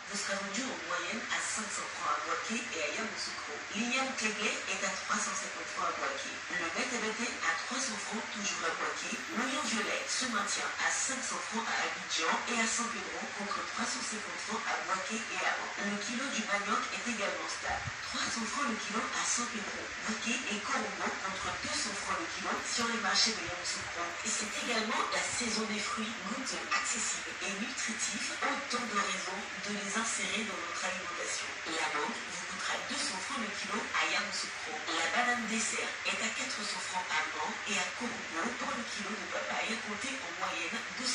vous serez vendu en moyenne à 500 francs à Boaké et à Yamoussoukro. L'igname Cléglé est à 350 francs à Boaké. Le bête à 300 francs toujours à Boaké. L'oignon violet se maintient à 500 francs à Abidjan et à San Pedro contre 350 francs à Boaké et à Ban. Le kilo du manioc est également stable. 300 francs le kilo à San Pedro, Boaké et Corombo contre 200 francs le kilo sur les marchés de Yamoussoukro. Et c'est également la saison des fruits goûteux, accessibles et nutritifs, autant de raisons de les insérer dans notre alimentation. La mangue vous coûtera 200 francs le kilo à Yamoussoukro. La banane dessert est à 400 francs à Ban et à Corombo pour le kilo de papaye, comptez en moyenne 250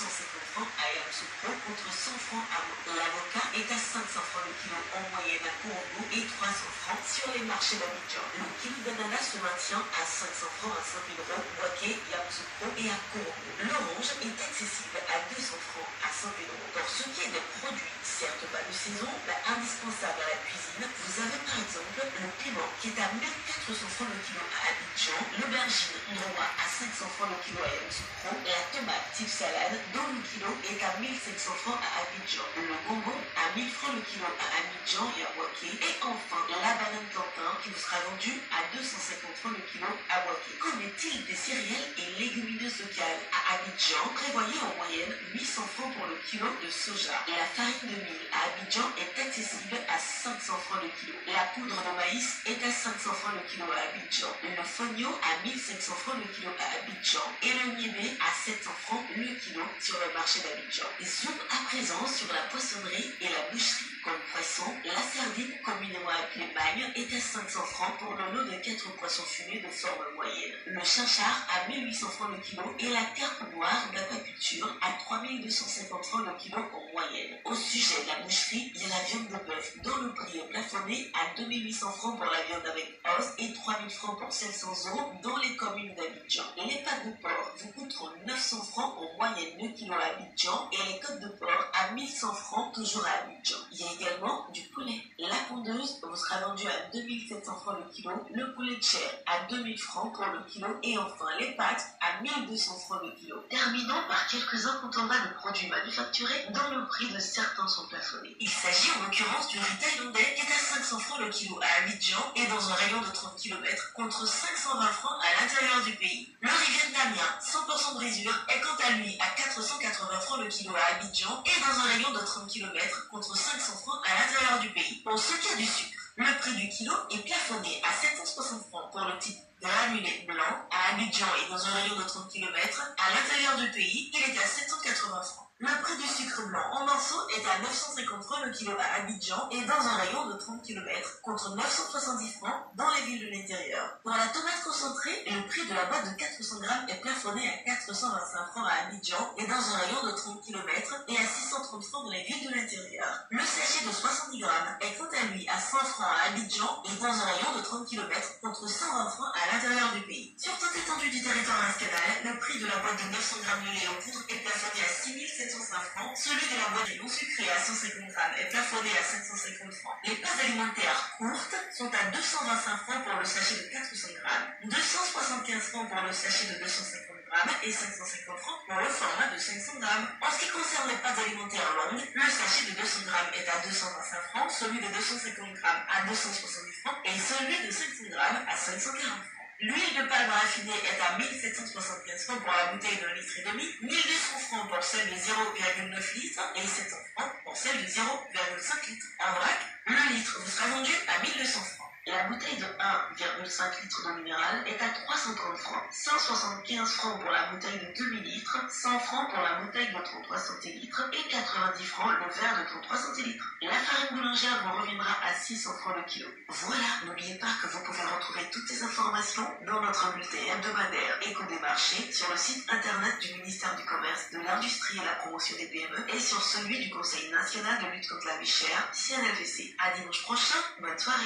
francs à Yamoussoukro contre 100 francs à Ban. L'avocat est à 500 francs le kilo en moyenne à Corombo et 300 francs sur les marchés d'Abidjan. Le kilo d'ananas se maintient à 500 francs à San Pedro, Boaké, Yamoussoukro et à Corombo. L'orange est accessible à 200 francs à San Pedro. Pour ce qui est des produits, certes pas de saison, mais indispensables à la cuisine, vous avez par exemple le piment qui est à 1400 francs le kilo à Abidjan, l'aubergine noire à 500 francs le kilo à Yamoussoukro, la tomate type salade dont le kilo est à 1700 francs à Abidjan, le bonbon à 1000 francs le kilo à Abidjan et à Boaké, et enfin la banane plantain qui vous sera vendue à 250 francs le kilo à Boaké. Qu'en est-il des céréales et légumineuses locales? À Abidjan, prévoyez en moyenne 800 francs pour le kilo de soja. La farine de mil à Abidjan est accessible à 500 francs le kilo. La poudre de maïs est à 500 francs le kilo à Abidjan. Le fonio à 1500 francs le kilo à Abidjan. Et le niébé à 700 francs le kilo sur le marché d'Abidjan. Zoom à présent sur la poissonnerie et la boucherie. Comme poisson, la sardine, communément appelée bagne, est à 500 francs pour le lot de 4 poissons fumés de forme moyenne. Le chinchard à 1800 francs le kilo et la carpe noire d'aquaculture à 3250 francs le kilo en moyenne. Au sujet de la boucherie, il y a la viande de bœuf dont le prix est plafonné à 2800 francs pour la viande avec os et 3000 francs pour celle sans os dans les communes d'Abidjan. Les pâtes de porc vous coûteront 900 francs en moyenne le kilo à Abidjan et les côtes de porc à 1100 francs toujours à Abidjan. Il y a également du poulet. La pondeuse vous sera vendue à 2700 francs le kilo, le poulet de chair à 2000 francs pour le kilo et enfin les pâtes à 1200 francs le kilo. Terminons par quelques incontournables produits manufacturés dont le prix de certains sont plafonnés. Il s'agit en l'occurrence du riz thaïlandais qui est à 500 francs le kilo à Abidjan et dans un rayon de 30 km contre 520 francs à l'intérieur du pays. Le riz vietnamien 100% brisure est quant à lui à 480 francs le kilo à Abidjan et dans un rayon de 30 km contre 500 francs à l'intérieur du pays. Pour ce qui est du sucre, le prix du kilo est plafonné à 760 francs pour le type granulé blanc à Abidjan et dans un rayon de 30 km. À l'intérieur du pays, il est à 780 francs. Le prix du sucre blanc en morceaux est à 950 francs le kilo à Abidjan et dans un rayon de 30 km contre 970 francs dans les villes de l'intérieur. Pour la tomate concentrée, le prix de la boîte de 400 grammes est plafonné à 425 francs à Abidjan et dans un rayon de 30 km et à 630 francs dans les villes de l'intérieur. Le sachet de 70 grammes est quant à lui à 100 francs à Abidjan et dans un rayon de 30 km contre 120 francs à l'intérieur du pays. Sur toute l'étendue du territoire national, le prix de la boîte de 900 grammes de lait en poudre est plafonné à 6705 francs. Celui de la boîte de non sucré à 150 grammes est plafonné à 750 francs. Les pâtes alimentaires courtes sont à 225 francs pour le sachet de 400 grammes, 275 francs pour le sachet de 250 grammes et 550 francs pour le format de 500 grammes. En ce qui concerne les pâtes alimentaires longues, le sachet de 200 grammes est à 225 francs, celui de 250 grammes à 270 francs et celui de 500 grammes à 540 francs. L'huile de palme raffinée est à 1775 francs pour la bouteille de 1,5 litre, 1200 francs pour celle de 0,9 litres et 700 francs pour celle de 0,5 litres. En vrac, le litre vous sera vendu à 1200 francs. La bouteille de 1,5 litre d'eau minérale est à 330 francs, 175 francs pour la bouteille de 2 litres, 100 francs pour la bouteille de 33 centilitres et 90 francs le verre de 33 centilitres. La farine boulangère vous reviendra à 600 francs le kilo. Voilà, n'oubliez pas que vous pouvez retrouver toutes ces informations dans notre bulletin hebdomadaire Écho des marchés sur le site internet du ministère du Commerce, de l'Industrie et la Promotion des PME et sur celui du Conseil national de lutte contre la vie chère, CNLVC. À dimanche prochain, bonne soirée.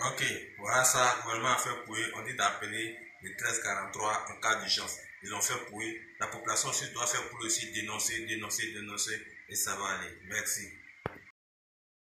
Ok, voilà ça, le gouvernement a fait pour eux. On dit d'appeler le 1343 en cas d'urgence. Ils ont fait pour eux. La population aussi doit faire pour aussi dénoncer, et ça va aller. Merci.